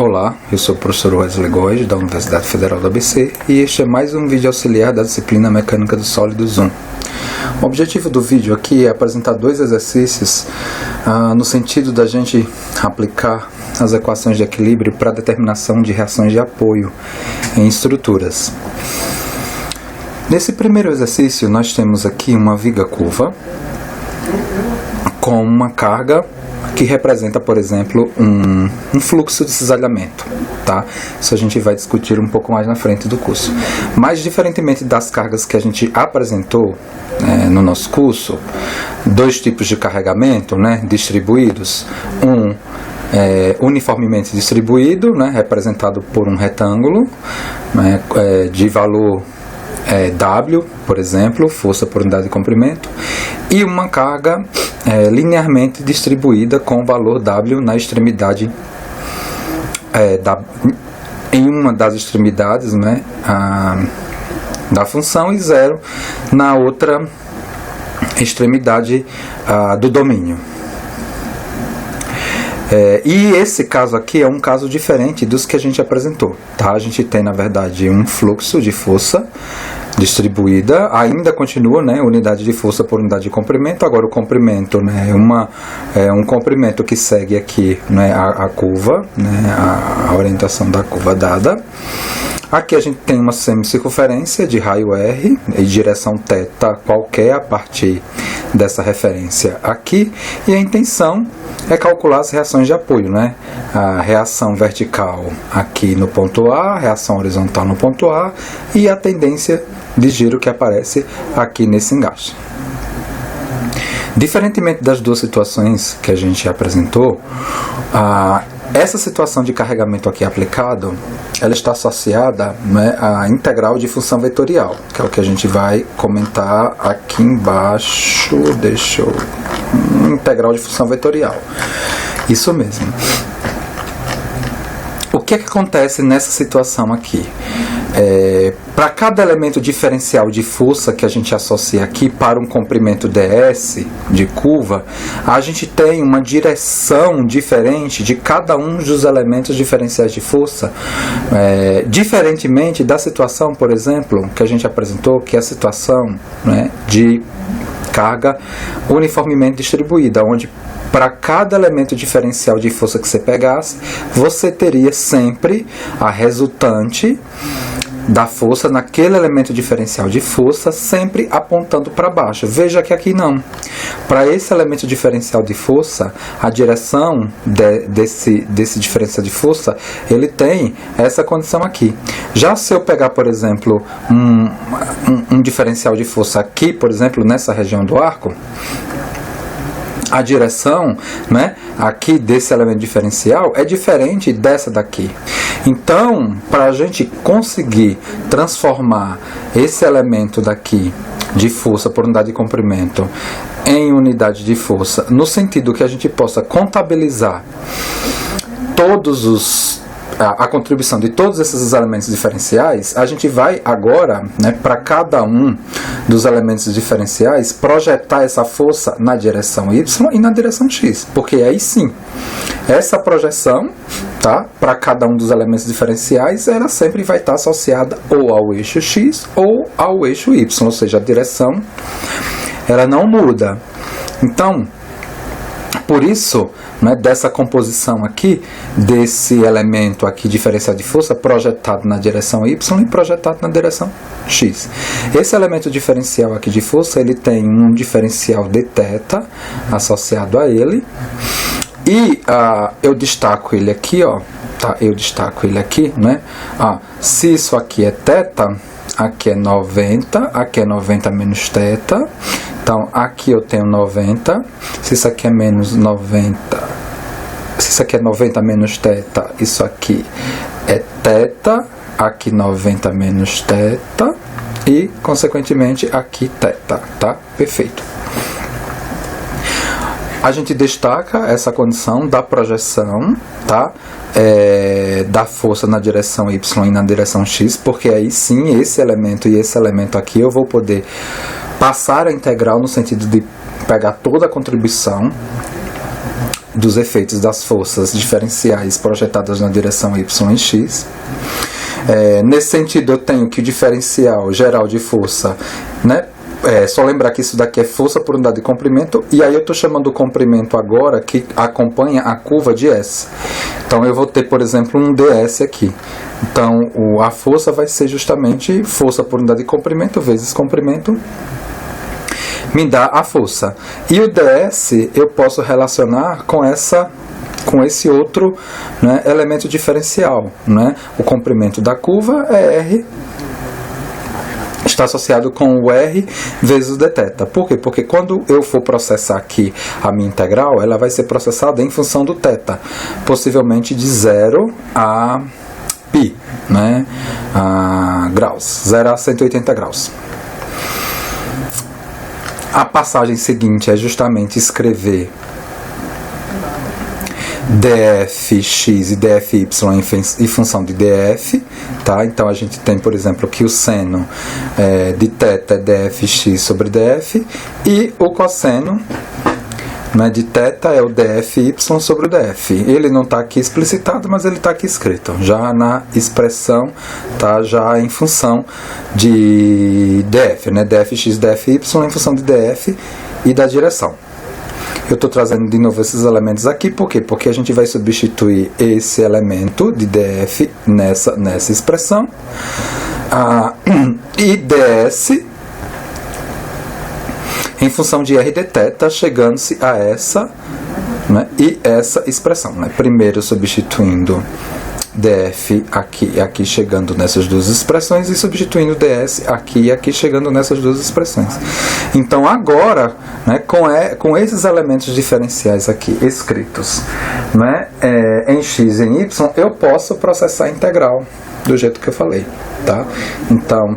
Olá, eu sou o professor Wesley Góes, da Universidade Federal do ABC, e este é mais um vídeo auxiliar da disciplina Mecânica dos Sólidos 1. O objetivo do vídeo aqui é apresentar dois exercícios no sentido da gente aplicar as equações de equilíbrio para a determinação de reações de apoio em estruturas. Nesse primeiro exercício, nós temos aqui uma viga curva com uma carga que representa, por exemplo, um fluxo de cisalhamento, tá? Isso a gente vai discutir um pouco mais na frente do curso. Mas, diferentemente das cargas que a gente apresentou no nosso curso, dois tipos de carregamento, distribuídos, uniformemente distribuído, representado por um retângulo de valor W, por exemplo, força por unidade de comprimento, e uma carga linearmente distribuída com o valor W na extremidade, em uma das extremidades da função e zero na outra extremidade do domínio. E esse caso aqui é um caso diferente dos que a gente apresentou, tá? A gente tem, na verdade, um fluxo de força distribuída, ainda continua, unidade de força por unidade de comprimento. Agora o comprimento é um comprimento que segue aqui a curva, a orientação da curva dada. Aqui a gente tem uma semicircunferência de raio R e direção θ qualquer a partir dessa referência aqui, e a intenção é calcular as reações de apoio, a reação vertical aqui no ponto A, a reação horizontal no ponto A e a tendência de giro que aparece aqui nesse engaste. Diferentemente das duas situações que a gente apresentou, essa situação de carregamento aqui aplicado, ela está associada à integral de função vetorial, que é o que a gente vai comentar aqui embaixo. Integral de função vetorial. Isso mesmo. O que acontece nessa situação aqui? Para cada elemento diferencial de força que a gente associa aqui para um comprimento ds de curva, a gente tem uma direção diferente de cada um dos elementos diferenciais de força, diferentemente da situação, por exemplo, que a gente apresentou, que é a situação de carga uniformemente distribuída, onde para cada elemento diferencial de força que você pegasse, você teria sempre a resultante da força naquele elemento diferencial de força sempre apontando para baixo. Veja que aqui não. Para esse elemento diferencial de força, a direção desse diferencial de força, ele tem essa condição aqui. Já se eu pegar, por exemplo, um diferencial de força aqui, por exemplo, nessa região do arco, a direção aqui desse elemento diferencial é diferente dessa daqui. Então, para a gente conseguir transformar esse elemento daqui de força por unidade de comprimento em unidade de força, no sentido que a gente possa contabilizar a contribuição de todos esses elementos diferenciais, a gente vai agora, para cada um dos elementos diferenciais, projetar essa força na direção Y e na direção X, porque aí sim, essa projeção, para cada um dos elementos diferenciais, ela sempre vai estar associada ou ao eixo X ou ao eixo Y, ou seja, a direção ela não muda. Então, por isso, dessa composição aqui, desse elemento aqui diferencial de força projetado na direção Y e projetado na direção X. Esse elemento diferencial aqui de força, ele tem um diferencial de θ associado a ele, e eu destaco ele aqui, se isso aqui é θ, aqui é 90, aqui é 90 menos θ. Então, aqui eu tenho 90, se isso aqui é menos 90, se isso aqui é 90 menos θ, isso aqui é θ, aqui 90 menos θ e, consequentemente, aqui θ, tá? Perfeito. A gente destaca essa condição da projeção, da força na direção Y e na direção X, porque aí sim, esse elemento e esse elemento aqui eu vou poder passar a integral no sentido de pegar toda a contribuição dos efeitos das forças diferenciais projetadas na direção y e x. Nesse sentido, eu tenho que o diferencial geral de força, né? Só lembrar que isso daqui é força por unidade de comprimento, e aí eu estou chamando o comprimento agora que acompanha a curva de S. Então eu vou ter, por exemplo, um ds aqui. Então a força vai ser justamente força por unidade de comprimento vezes comprimento, me dá a força. E o ds eu posso relacionar com esse outro, né, elemento diferencial, né? O comprimento da curva é R, está associado com o R vezes o dθ. Por quê? Porque quando eu for processar aqui a minha integral, ela vai ser processada em função do θ, possivelmente de 0 a π, né? Graus, 0 a 180 graus. A passagem seguinte é justamente escrever dfx e dfy em função de df, tá? Então a gente tem, por exemplo, que o seno de θ é dfx sobre df, e o cosseno, né, de θ é o dfy sobre o df. Ele não está aqui explicitado, mas ele está aqui escrito, já na expressão, tá? Já em função de df, né? dfx, dfy em função de df e da direção. Eu estou trazendo de novo esses elementos aqui, por quê? Porque a gente vai substituir esse elemento de df nessa expressão, e ds em função de r dθ, chegando-se a essa, né, e essa expressão, né? Primeiro substituindo df aqui e aqui, chegando nessas duas expressões, e substituindo ds aqui e aqui, chegando nessas duas expressões. Então agora, né, com esses elementos diferenciais aqui escritos, né, em x e em y, eu posso processar a integral do jeito que eu falei, tá? Então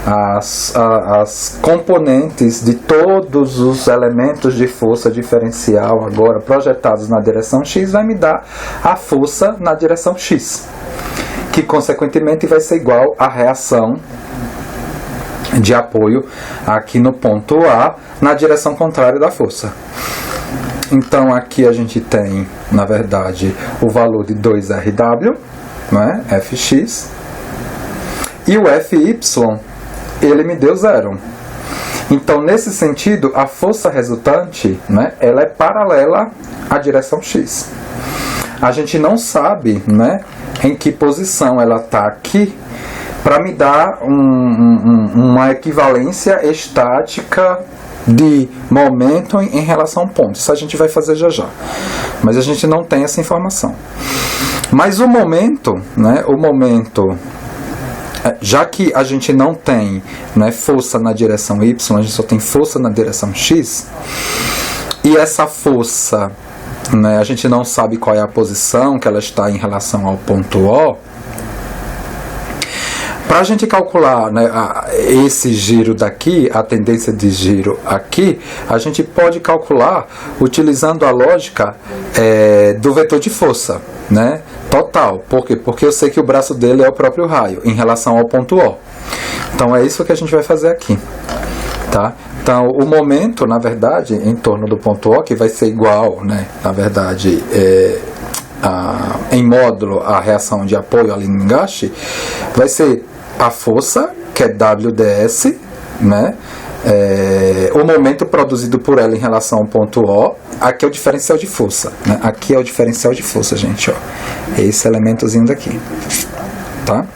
as componentes de todos os elementos de força diferencial agora projetados na direção x vai me dar a força na direção x, que consequentemente vai ser igual à reação de apoio aqui no ponto A na direção contrária da força. Então aqui a gente tem, na verdade, o valor de 2RW, né, Fx, e o Fy ele me deu 0. Então, nesse sentido, a força resultante, né, ela é paralela à direção x. A gente não sabe, né, em que posição ela está aqui para me dar uma equivalência estática de momento em relação a um ponto. Isso a gente vai fazer já. Mas a gente não tem essa informação. Mas o momento, né, já que a gente não tem, né, força na direção y, a gente só tem força na direção x, e essa força, né, a gente não sabe qual é a posição que ela está em relação ao ponto O. Para a gente calcular, né, esse giro daqui, a tendência de giro aqui, a gente pode calcular utilizando a lógica do vetor de força, né, total. Por quê? Porque eu sei que o braço dele é o próprio raio em relação ao ponto O. Então é isso que a gente vai fazer aqui, tá? Então o momento, na verdade, em torno do ponto O, que vai ser igual, né, na verdade, em módulo a reação de apoio ali no engaste, vai ser a força, que é WDS, né? O momento produzido por ela em relação ao ponto O. Aqui é o diferencial de força, né? Aqui é o diferencial de força, gente, ó. É esse elementozinho daqui, tá?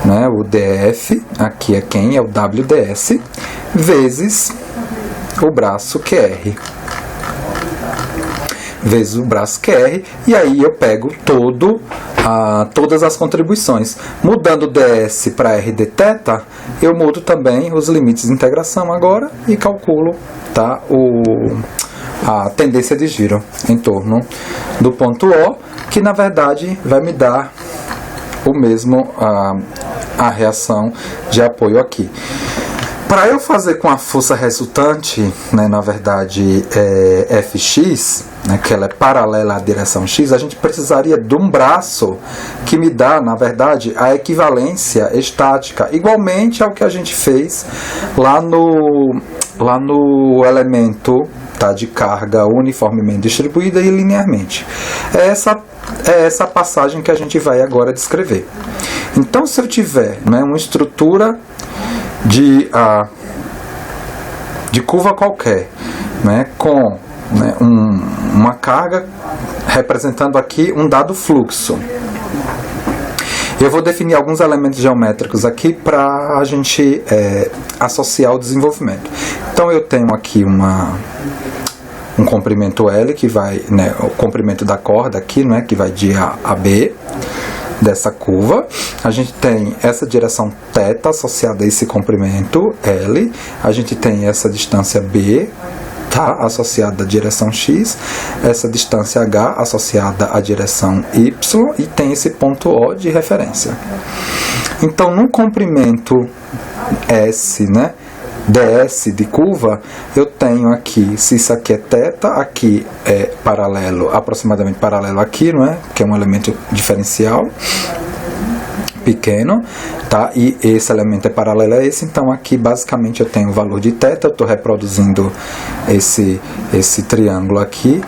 Né? O DF, aqui é quem? É o WDS, vezes o braço QR. Vezes o braço QR, e aí eu pego todas as contribuições. Mudando ds para r dθ, eu mudo também os limites de integração agora e calculo, tá, a tendência de giro em torno do ponto O, que na verdade vai me dar o mesmo, a reação de apoio aqui. Para eu fazer com a força resultante, né, na verdade, Fx, né, que ela é paralela à direção x, a gente precisaria de um braço que me dá, na verdade, a equivalência estática, igualmente ao que a gente fez lá no elemento tá, de carga uniformemente distribuída e linearmente. É essa passagem que a gente vai agora descrever. Então, se eu tiver, né, uma estrutura de curva qualquer, né, com, né, uma carga representando aqui um dado fluxo, eu vou definir alguns elementos geométricos aqui para a gente associar o desenvolvimento. Então eu tenho aqui um comprimento L que vai, né, o comprimento da corda aqui, né, que vai de A a B dessa curva. A gente tem essa direção θ associada a esse comprimento L. A gente tem essa distância B, tá, associada à direção x, essa distância h associada à direção y, e tem esse ponto O de referência. Então, no comprimento S, né, ds de curva, eu tenho aqui, se isso aqui é θ, aqui é paralelo, aproximadamente paralelo aqui, não é? Que é um elemento diferencial pequeno, tá? E esse elemento é paralelo a esse, então aqui basicamente eu tenho o valor de θ, eu estou reproduzindo esse triângulo aqui.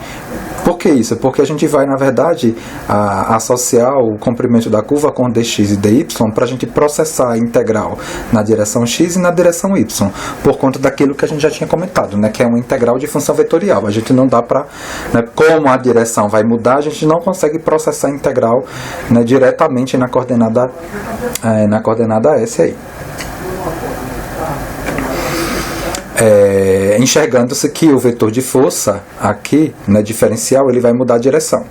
Por que isso? Porque a gente vai, na verdade, associar o comprimento da curva com dx e dy para a gente processar a integral na direção x e na direção y, por conta daquilo que a gente já tinha comentado, né, que é uma integral de função vetorial. A gente não dá para, né, como a direção vai mudar, a gente não consegue processar a integral, né, diretamente na coordenada S aí. Enxergando-se que o vetor de força aqui, né, diferencial, ele vai mudar a direção,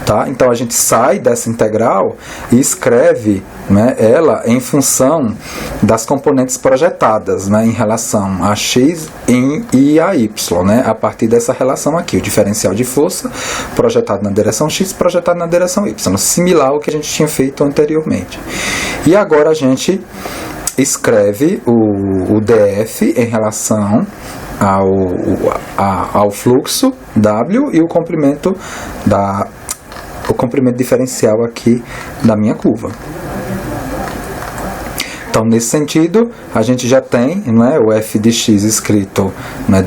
tá? Então a gente sai dessa integral e escreve, né, ela em função das componentes projetadas, né, em relação a x e a y, né, a partir dessa relação aqui, o diferencial de força projetado na direção x, projetado na direção y, similar ao que a gente tinha feito anteriormente. E agora a escreve o df em relação ao fluxo W e o comprimento diferencial aqui da minha curva. Então, nesse sentido, a gente já tem, né, o f de x escrito, né,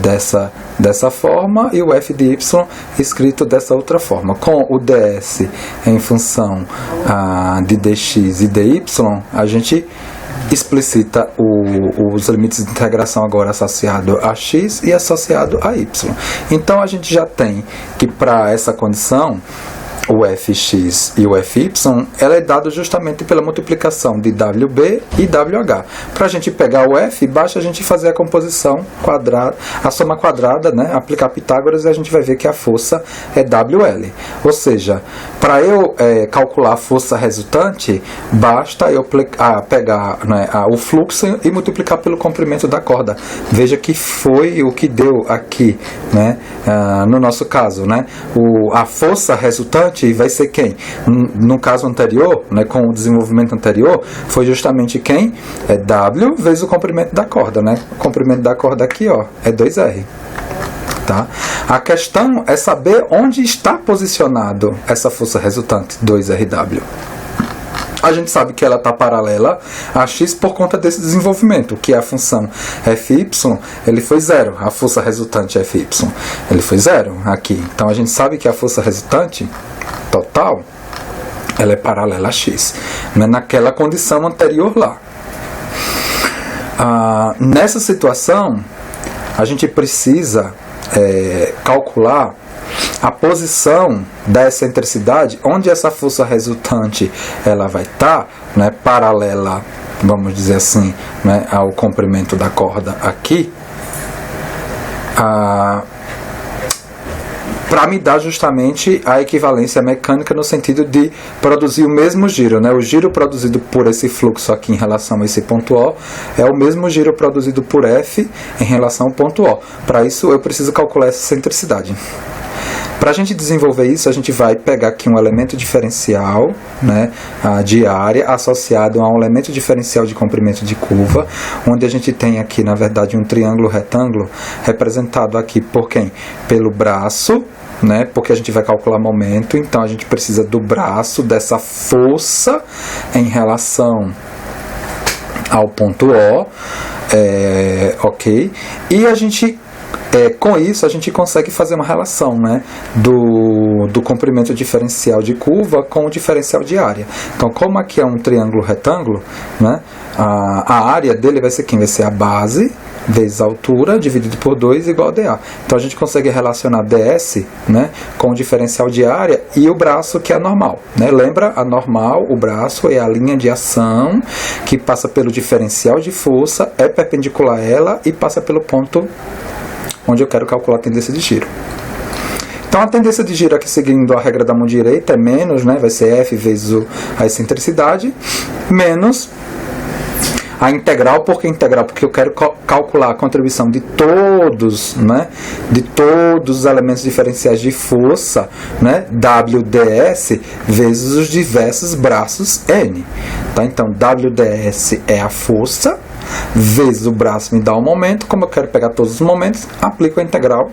dessa forma e o f de y escrito dessa outra forma. Com o ds em função de dx e dy, a gente explicita os limites de integração agora associado a x e associado a y. Então, a gente já tem que para essa condição, o fx e o fy, ela é dado justamente pela multiplicação de wb e wh. Para a gente pegar o f, basta a gente fazer a composição quadrada, a soma quadrada, né, aplicar Pitágoras, e a gente vai ver que a força é wl. Ou seja, para eu calcular a força resultante, basta eu pegar, né, o fluxo e multiplicar pelo comprimento da corda. Veja que foi o que deu aqui, né, no nosso caso, né, a força resultante vai ser quem? No caso anterior, né, com o desenvolvimento anterior, foi justamente quem? É W vezes o comprimento da corda, né? O comprimento da corda aqui, ó, é 2R. Tá? A questão é saber onde está posicionado essa força resultante, 2RW. A gente sabe que ela está paralela a x por conta desse desenvolvimento, que é a função fy, ele foi zero. A força resultante fy, ele foi zero aqui. Então a gente sabe que a força resultante total, ela é paralela a x, né, naquela condição anterior lá. Nessa situação, a gente precisa calcular a posição da excentricidade, onde essa força resultante ela vai estar, né, paralela, vamos dizer assim, né, ao comprimento da corda aqui, para me dar justamente a equivalência mecânica no sentido de produzir o mesmo giro, né? O giro produzido por esse fluxo aqui em relação a esse ponto O é o mesmo giro produzido por F em relação ao ponto O. Para isso eu preciso calcular essa excentricidade. Para a gente desenvolver isso, a gente vai pegar aqui um elemento diferencial, né, de área associado a um elemento diferencial de comprimento de curva, onde a gente tem aqui, na verdade, um triângulo retângulo representado aqui por quem? Pelo braço, né, porque a gente vai calcular momento, então a gente precisa do braço, dessa força em relação ao ponto O, ok? E a gente Com isso a gente consegue fazer uma relação, né, do comprimento diferencial de curva com o diferencial de área. Então, como aqui é um triângulo retângulo, né, a área dele vai ser quem? Vai ser a base vezes a altura dividido por 2 igual a dA. Então a gente consegue relacionar ds, né, com o diferencial de área e o braço, que é a normal, né? Lembra, a normal, o braço é a linha de ação que passa pelo diferencial de força, é perpendicular a ela e passa pelo ponto onde eu quero calcular a tendência de giro. Então a tendência de giro aqui, seguindo a regra da mão direita, é menos, né, vai ser F vezes a excentricidade, menos a integral. Por que integral? Porque eu quero calcular a contribuição de todos, né, de todos os elementos diferenciais de força, né, WDS, vezes os diversos braços N. Tá? Então, WDS é a força, vezes o braço me dá o momento. Como eu quero pegar todos os momentos, aplico a integral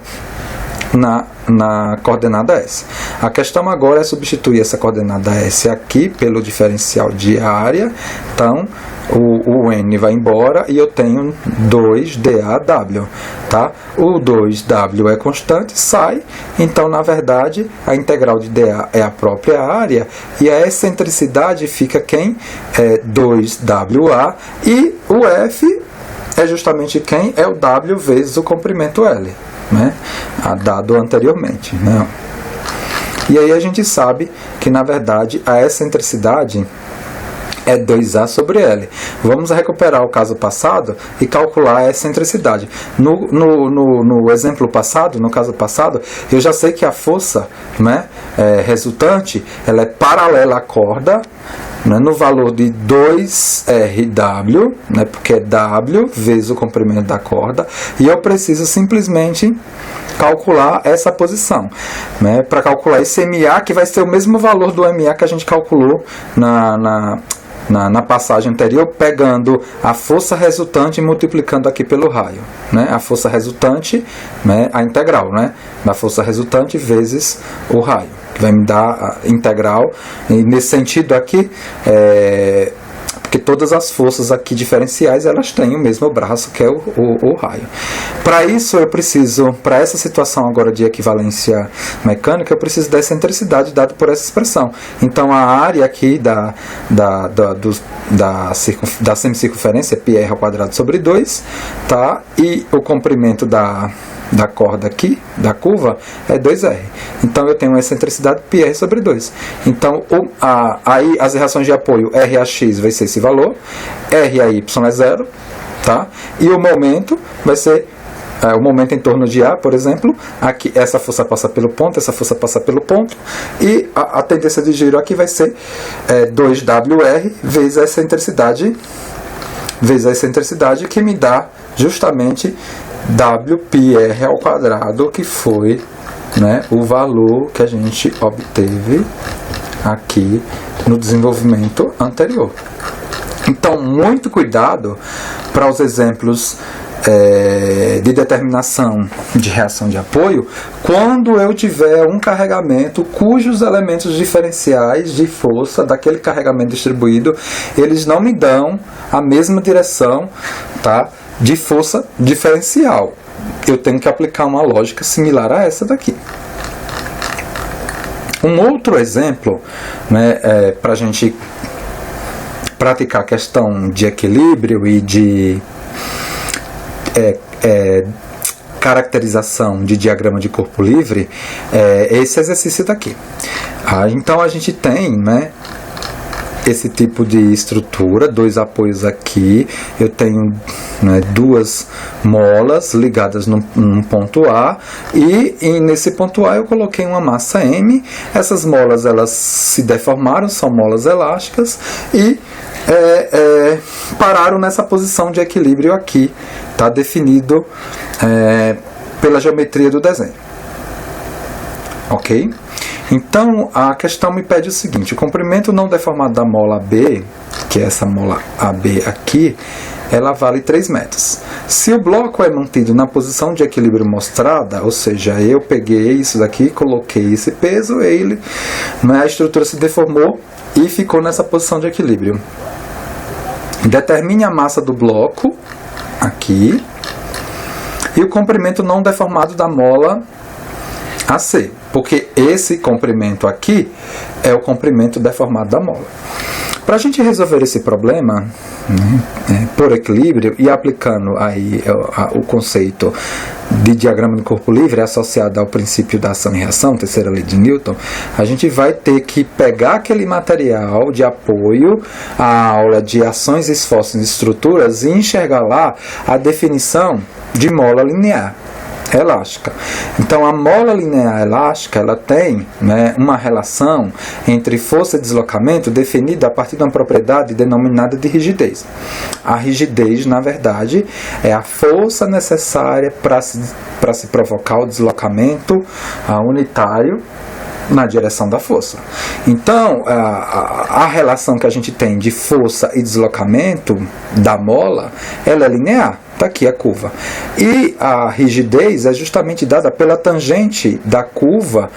na coordenada S. A questão agora é substituir essa coordenada S aqui pelo diferencial de área. Então, o N vai embora e eu tenho 2dAW, tá? O 2W é constante, sai. Então, na verdade, a integral de dA é a própria área e a excentricidade fica quem? 2WA, e o F é justamente quem? É o W vezes o comprimento L, né? Dado anteriormente, né? E aí a gente sabe que, na verdade, a excentricidade é 2A sobre L. Vamos recuperar o caso passado e calcular a excentricidade. No exemplo passado, no caso passado, eu já sei que a força, né, resultante, ela é paralela à corda, né, no valor de 2RW, né, porque é W vezes o comprimento da corda, e eu preciso simplesmente calcular essa posição, né, para calcular esse MA, que vai ser o mesmo valor do MA que a gente calculou na passagem anterior, pegando a força resultante e multiplicando aqui pelo raio, né? A força resultante, né, a integral, né, da força resultante vezes o raio, que vai me dar a integral. E nesse sentido aqui, porque todas as forças aqui diferenciais, elas têm o mesmo braço, que é o raio. Para isso eu preciso, para essa situação agora de equivalência mecânica, eu preciso da excentricidade dada por essa expressão. Então a área aqui da semicircunferência, πr ao quadrado sobre 2, tá? E o comprimento da corda aqui, da curva, é 2R. Então eu tenho uma excentricidade πr sobre 2. Então aí as reações de apoio RAX vai ser esse valor, RAY é 0, tá? E o momento vai ser o momento em torno de A, por exemplo. Aqui essa força passa pelo ponto, essa força passa pelo ponto, e a tendência de giro aqui vai ser 2WR vezes a excentricidade, que me dá justamente WPR ao quadrado, que foi, né, o valor que a gente obteve aqui no desenvolvimento anterior. Então, muito cuidado para os exemplos de determinação de reação de apoio, quando eu tiver um carregamento cujos elementos diferenciais de força daquele carregamento distribuído, eles não me dão a mesma direção, tá, de força diferencial. Eu tenho que aplicar uma lógica similar a essa daqui. Um outro exemplo, né, para a gente praticar a questão de equilíbrio e de caracterização de diagrama de corpo livre, esse exercício daqui. Então a gente tem, né, esse tipo de estrutura, dois apoios aqui, eu tenho, né, duas molas ligadas num ponto A, e nesse ponto A eu coloquei uma massa M. Essas molas, elas se deformaram, são molas elásticas, e pararam nessa posição de equilíbrio aqui, está definido pela geometria do desenho. Ok? Então, a questão me pede o seguinte: o comprimento não deformado da mola AB, que é essa mola AB aqui, ela vale 3 metros. Se o bloco é mantido na posição de equilíbrio mostrada, ou seja, eu peguei isso daqui, coloquei esse peso, a estrutura se deformou e ficou nessa posição de equilíbrio. Determine a massa do bloco aqui, e o comprimento não deformado da mola AC, porque esse comprimento aqui é o comprimento deformado da mola. Para a gente resolver esse problema, por equilíbrio, e aplicando aí o conceito de diagrama de corpo livre associado ao princípio da ação e reação, terceira lei de Newton, a gente vai ter que pegar aquele material de apoio à aula de ações, esforços e estruturas e enxergar lá a definição de mola linear elástica. Então, a mola linear elástica, ela tem, uma relação entre força e deslocamento definida a partir de uma propriedade denominada de rigidez. A rigidez, na verdade, é a força necessária para se provocar o deslocamento unitário na direção da força. Então, a relação que a gente tem de força e deslocamento da mola, ela é linear. Está aqui a curva. E a rigidez é justamente dada pela tangente da curva,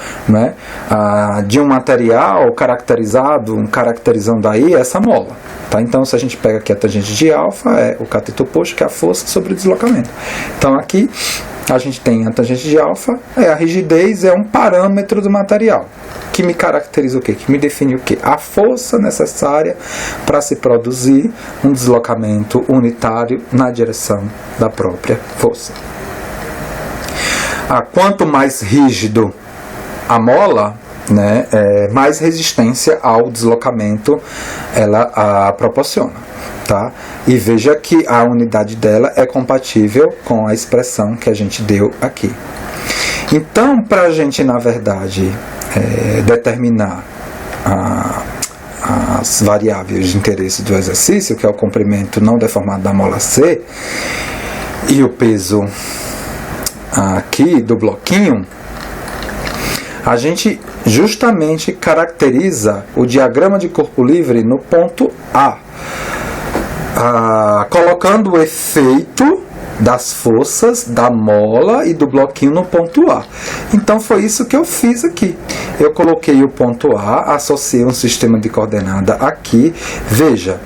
de um material caracterizando aí essa mola. Tá? Então, se a gente pega aqui a tangente de alfa, é o cateto oposto, que é a força sobre o deslocamento. Então, aqui a gente tem a tangente de alfa, a rigidez é um parâmetro do material, que me caracteriza o quê? Que me define o quê? A força necessária para se produzir um deslocamento unitário na direção da própria força. Quanto mais rígido a mola, mais resistência ao deslocamento ela proporciona. Tá? E veja que a unidade dela é compatível com a expressão que a gente deu aqui. Então, para a gente, na verdade, determinar as variáveis de interesse do exercício, que é o comprimento não deformado da mola C, e o peso aqui do bloquinho, a gente justamente caracteriza o diagrama de corpo livre no ponto A. Colocando o efeito das forças da mola e do bloquinho no ponto A. Então foi isso que eu fiz aqui. Eu coloquei o ponto A, associei um sistema de coordenada aqui. Veja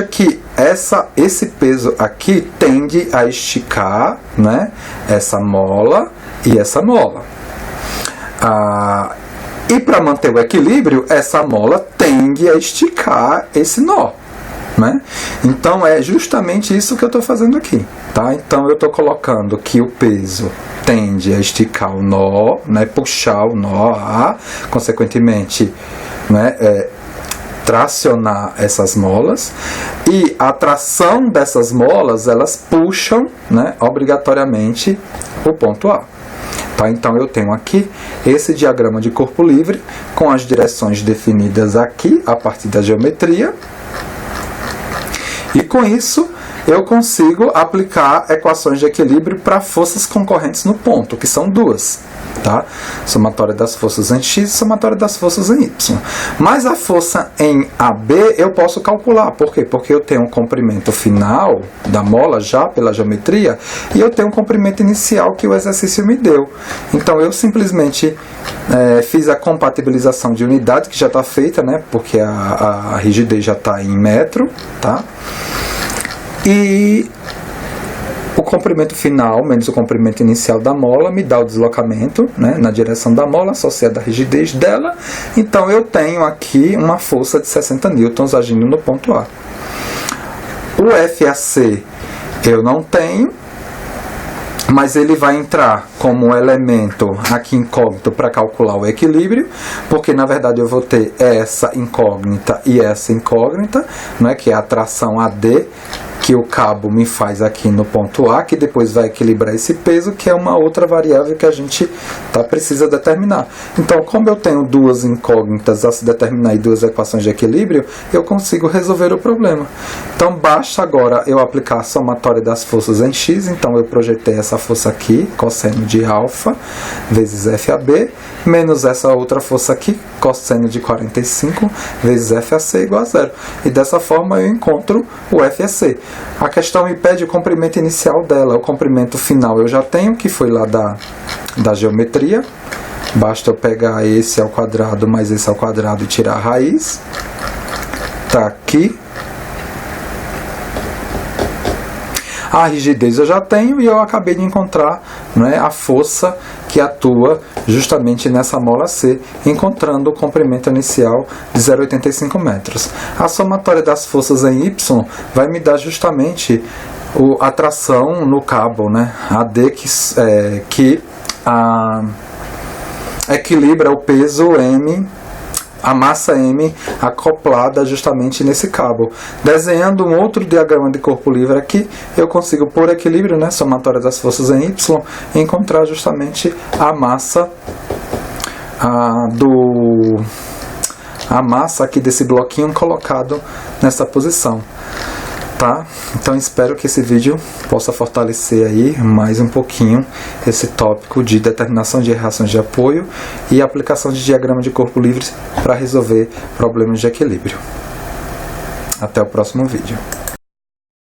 que esse peso aqui tende a esticar, essa mola e essa mola. E para manter o equilíbrio, essa mola tende a esticar esse nó. Então é justamente isso que eu estou fazendo aqui, tá? Então eu estou colocando que o peso tende a esticar o nó, puxar o nó, consequentemente, tracionar essas molas, e a tração dessas molas, elas puxam, obrigatoriamente o ponto A. Tá? Então eu tenho aqui esse diagrama de corpo livre com as direções definidas aqui a partir da geometria. E com isso, eu consigo aplicar equações de equilíbrio para forças concorrentes no ponto, que são duas. Tá? Somatória das forças em X e somatória das forças em Y. Mas a força em AB eu posso calcular. Por quê? Porque eu tenho um comprimento final da mola já pela geometria e eu tenho um comprimento inicial que o exercício me deu. Então eu simplesmente fiz a compatibilização de unidade que já está feita, porque a rigidez já está em metro. Tá? E o comprimento final menos o comprimento inicial da mola me dá o deslocamento na direção da mola associado à rigidez dela. Então eu tenho aqui uma força de 60 newtons agindo no ponto A. O FAC eu não tenho, mas ele vai entrar como um elemento aqui incógnito para calcular o equilíbrio, porque na verdade eu vou ter essa incógnita e essa incógnita, que é a tração AD, que o cabo me faz aqui no ponto A, que depois vai equilibrar esse peso, que é uma outra variável que a gente precisa determinar. Então, como eu tenho duas incógnitas a se determinar e duas equações de equilíbrio, eu consigo resolver o problema. Então, basta agora eu aplicar a somatória das forças em X. Então, eu projetei essa força aqui, cosseno de alfa, vezes FAB, menos essa outra força aqui, cosseno de 45, vezes FAC igual a zero. E dessa forma eu encontro o FAC. A questão me pede o comprimento inicial dela. O comprimento final eu já tenho, que foi lá da geometria. Basta eu pegar esse ao quadrado mais esse ao quadrado e tirar a raiz. Tá aqui. A rigidez eu já tenho e eu acabei de encontrar, né, a força que atua justamente nessa mola C, encontrando o comprimento inicial de 0,85 metros. A somatória das forças em Y vai me dar justamente a tração no cabo, né, AD, que equilibra o peso M, a massa M acoplada justamente nesse cabo. Desenhando um outro diagrama de corpo livre aqui, eu consigo, por equilíbrio, né, somatória das forças em Y, encontrar justamente a massa a massa aqui desse bloquinho colocado nessa posição. Tá? Então espero que esse vídeo possa fortalecer aí mais um pouquinho esse tópico de determinação de reações de apoio e aplicação de diagrama de corpo livre para resolver problemas de equilíbrio. Até o próximo vídeo.